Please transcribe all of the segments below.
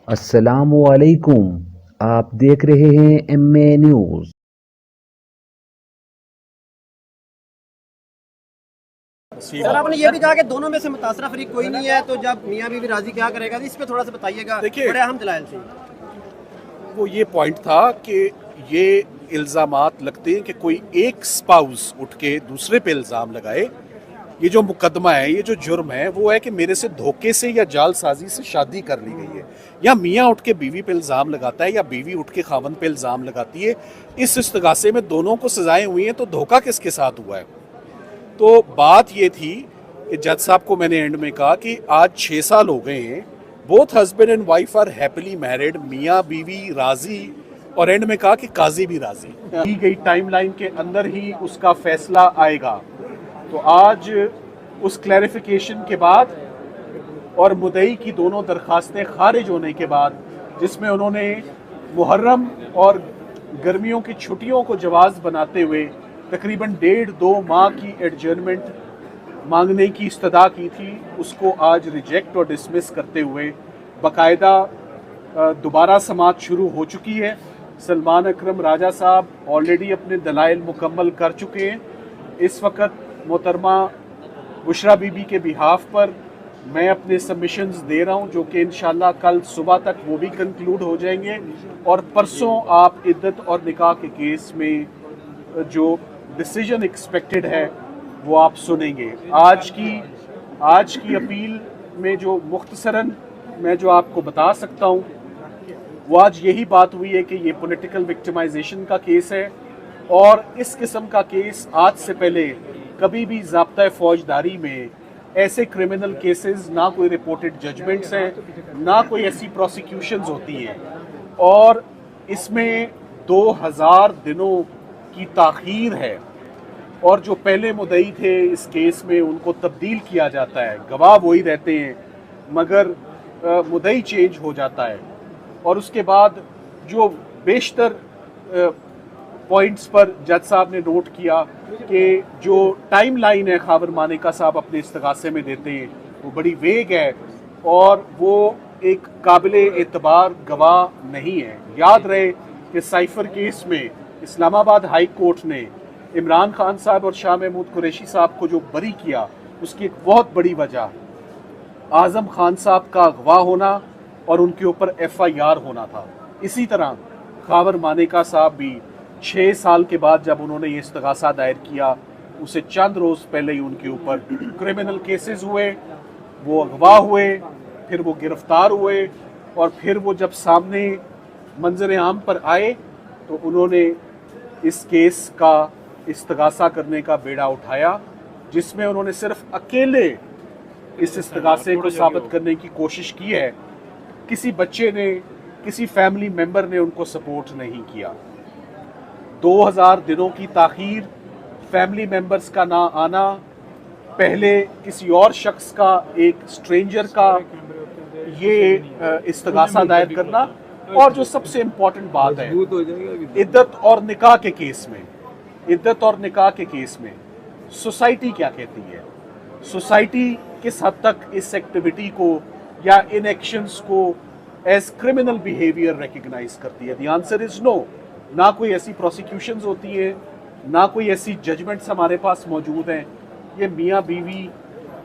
السلام علیکم، آپ دیکھ رہے ہیں ایم اے نیوز۔ سر آپ نے یہ بھی کہا کہ دونوں میں سے متاثرہ فریق کوئی نہیں ہے، تو جب میاں بیوی راضی کیا کرے گا، اس پہ تھوڑا سا بتائیے گا، بڑے اہم دلائل سے۔ وہ یہ پوائنٹ تھا کہ یہ الزامات لگتے ہیں کہ کوئی ایک سپاؤس اٹھ کے دوسرے پہ الزام لگائے۔ یہ جو مقدمہ ہے، یہ جو جرم ہے، وہ ہے کہ میرے سے دھوکے سے یا جال سازی سے شادی کر لی گئی ہے، یا میاں اٹھ کے بیوی پہ الزام لگاتا ہے یا بیوی اٹھ کے خاوند پہ الزام لگاتی ہے۔ اس استغاثے میں دونوں کو سزائیں ہوئی ہیں، تو دھوکہ کس کے ساتھ ہوا ہے؟ تو بات یہ تھی کہ جج صاحب کو میں نے اینڈ میں کہا کہ آج 6 سال ہو گئے ہیں، both husband and wife are happily married, میاں بیوی راضی، اور اینڈ میں کہا کہ قاضی بھی راضی۔ دی گئی ٹائم لائن کے اندر ہی اس کا فیصلہ آئے گا۔ تو آج اس کلیریفیکیشن کے بعد اور مدعی کی دونوں درخواستیں خارج ہونے کے بعد، جس میں انہوں نے محرم اور گرمیوں کی چھٹیوں کو جواز بناتے ہوئے تقریباً 1.5-2 ماہ کی ایڈجرنمنٹ مانگنے کی استدعا کی تھی، اس کو آج ریجیکٹ اور ڈسمس کرتے ہوئے باقاعدہ دوبارہ سماعت شروع ہو چکی ہے۔ سلمان اکرم راجہ صاحب آلریڈی اپنے دلائل مکمل کر چکے ہیں۔ اس وقت محترمہ بشرا بی بی کے بہاف پر میں اپنے سبمیشنز دے رہا ہوں، جو کہ انشاءاللہ کل صبح تک وہ بھی کنکلوڈ ہو جائیں گے، اور پرسوں آپ عدت اور نکاح کے کیس میں جو ڈیسیجن ایکسپیکٹڈ ہے وہ آپ سنیں گے۔ آج کی اپیل میں جو مختصراً میں جو آپ کو بتا سکتا ہوں، وہ آج یہی بات ہوئی ہے کہ یہ پولیٹیکل وکٹمائزیشن کا کیس ہے، اور اس قسم کا کیس آج سے پہلے کبھی بھی ضابطۂ فوجداری میں ایسے کرمنل کیسز نہ کوئی رپورٹڈ ججمنٹس ہیں، نہ کوئی ایسی پروسیکیوشنز ہوتی ہیں، اور اس میں 2000 دنوں کی تاخیر ہے، اور جو پہلے مدعی تھے اس کیس میں ان کو تبدیل کیا جاتا ہے، گواہ وہی رہتے ہیں مگر مدعی چینج ہو جاتا ہے۔ اور اس کے بعد جو بیشتر پوائنٹس پر جج صاحب نے نوٹ کیا کہ جو ٹائم لائن ہے خاور مانیکا صاحب اپنے استغاثے میں دیتے ہیں وہ بڑی ویگ ہے، اور وہ ایک قابل اعتبار گواہ نہیں ہے۔ یاد رہے کہ سائفر کیس میں اسلام آباد ہائی کورٹ نے عمران خان صاحب اور شاہ محمود قریشی صاحب کو جو بری کیا، اس کی ایک بہت بڑی وجہ اعظم خان صاحب کا اغوا ہونا اور ان کے اوپر ایف آئی آر ہونا تھا۔ اسی طرح خاور مانیکا صاحب بھی 6 سال کے بعد جب انہوں نے یہ استغاثہ دائر کیا، اسے چند روز پہلے ہی ان کے اوپر کرمنل کیسز ہوئے، وہ اغوا ہوئے، پھر وہ گرفتار ہوئے، اور پھر وہ جب سامنے منظر عام پر آئے تو انہوں نے اس کیس کا استغاثہ کرنے کا بیڑا اٹھایا، جس میں انہوں نے صرف اکیلے اس استغاثے کو ثابت کرنے کی کوشش کی ہے۔ کسی بچے نے، کسی فیملی ممبر نے ان کو سپورٹ نہیں کیا۔ 2000 دنوں کی تاخیر، فیملی ممبرز کا نہ آنا، پہلے کسی اور شخص کا، ایک سٹرینجر کا یہ استغاثہ دائر کرنا، اور جو سب سے امپورٹنٹ بات ہے عدت اور نکاح کے کیس میں سوسائٹی کیا کہتی ہے، سوسائٹی کس حد تک اس ایکٹیویٹی کو یا ان ایکشنز کو ایز کرمنل بیہیویئر ریکگنائز کرتی ہے؟ دی آنسر از نو۔ نہ کوئی ایسی پروسیکیوشنز ہوتی ہیں، نہ کوئی ایسی ججمنٹس ہمارے پاس موجود ہیں۔ یہ میاں بیوی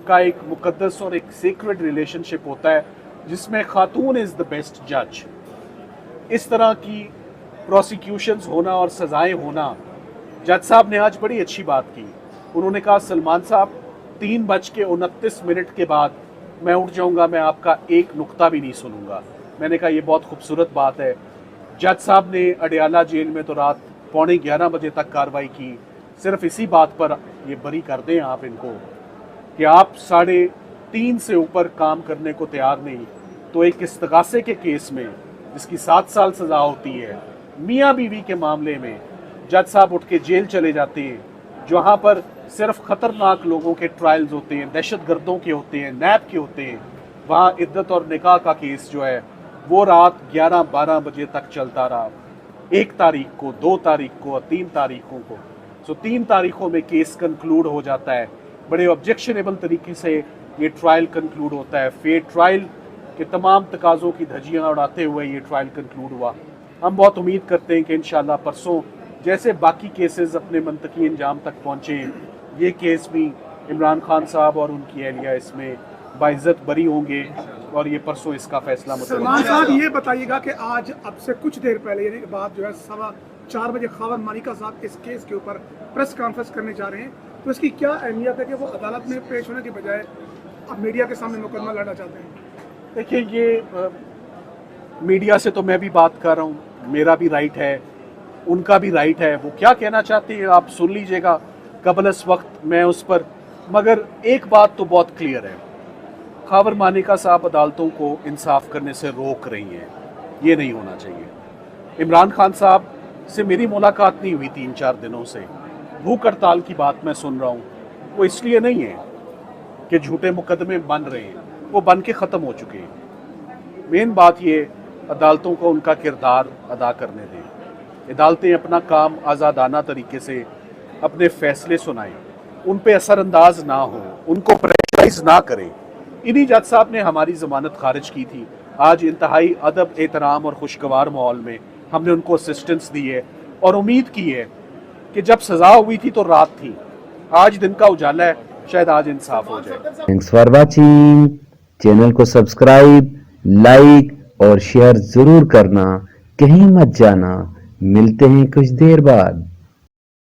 کا ایک مقدس اور ایک سیکرڈ ریلیشن شپ ہوتا ہے، جس میں خاتون از دا بیسٹ جج۔ اس طرح کی پروسیکیوشنز ہونا اور سزائیں ہونا، جج صاحب نے آج بڑی اچھی بات کی۔ انہوں نے کہا سلمان صاحب 3:29 کے بعد میں اٹھ جاؤں گا، میں آپ کا ایک نقطہ بھی نہیں سنوں گا۔ میں نے کہا یہ بہت خوبصورت بات ہے۔ جج صاحب نے اڈیالہ جیل میں تو رات 11:15 بجے تک کارروائی کی، صرف اسی بات پر یہ بری کر دیں آپ ان کو کہ آپ 3:30 سے اوپر کام کرنے کو تیار نہیں، تو ایک استغاثے کے کیس میں جس کی 7 سال سزا ہوتی ہے، میاں بیوی کے معاملے میں جج صاحب اٹھ کے جیل چلے جاتے ہیں، جہاں پر صرف خطرناک لوگوں کے ٹرائلز ہوتے ہیں، دہشت گردوں کے ہوتے ہیں، نیب کے ہوتے ہیں۔ وہاں عدت اور نکاح کا کیس جو ہے وہ رات 11-12 بجے تک چلتا رہا، 1 تاریخ کو، 2 تاریخ کو اور 3 تاریخوں کو۔ 3 تاریخوں میں کیس کنکلوڈ ہو جاتا ہے، بڑے آبجیکشنیبل طریقے سے یہ ٹرائل کنکلوڈ ہوتا ہے۔ فیئر ٹرائل کہ تمام تقاضوں کی دھجیاں اڑاتے ہوئے یہ ٹرائل کنکلوڈ ہوا. ہم بہت امید کرتے ہیں کہ انشاءاللہ پرسوں جیسے باقی کیسز اپنے منطقی انجام تک پہنچے ہیں، یہ کیس بھی عمران خان صاحب اور ان کی اہلیہ اس میں باعزت بری ہوں گے اور یہ پرسوں اس کا فیصلہ سلمان صاحب یہ بتائیے گا کہ آج اب سے کچھ دیر پہلے یعنی بعد جو ہے 4:15 بجے خاور مانیکا صاحب اس کیس کے اوپر پریس کانفرنس کرنے جا رہے ہیں، تو اس کی کیا اہمیت ہے کہ وہ عدالت میں پیش ہونے کے بجائے اب میڈیا کے سامنے مقدمہ لڑنا چاہتے ہیں؟ دیکھیے یہ میڈیا سے تو میں بھی بات کر رہا ہوں، میرا بھی رائٹ ہے، ان کا بھی رائٹ ہے، وہ کیا کہنا چاہتے ہیں آپ سن لیجئے گا قبل اس وقت میں اس پر. مگر ایک بات تو بہت کلیئر ہے، خاور مانیکا صاحب عدالتوں کو انصاف کرنے سے روک رہی ہیں، یہ نہیں ہونا چاہیے. عمران خان صاحب سے میری ملاقات نہیں ہوئی 3-4 دنوں سے، بھوک ہڑتال کی بات میں سن رہا ہوں، وہ اس لیے نہیں ہے کہ جھوٹے مقدمے بن رہے ہیں، وہ بن کے ختم ہو چکے ہیں. مین بات یہ عدالتوں کو ان کا کردار ادا کرنے دیں، عدالتیں اپنا کام آزادانہ طریقے سے اپنے فیصلے سنائیں، ان پہ اثر انداز نہ ہوں، ان کو پریشرائز نہ کریں. انہی جج صاحب نے ہماری ضمانت خارج کی تھی. آج انتہائی ادب، احترام اور خوشگوار ماحول میں ہم نے ان کو اسسٹنس دی ہے اور امید کی ہے کہ جب سزا ہوئی تھی تو رات تھی، آج دن کا اجالا ہے، شاید آج انصاف ہو جائے. Thanks for watching. چینل کو سبسکرائب، لائک اور شیئر ضرور کرنا. کہیں مت جانا، ملتے ہیں کچھ دیر بعد.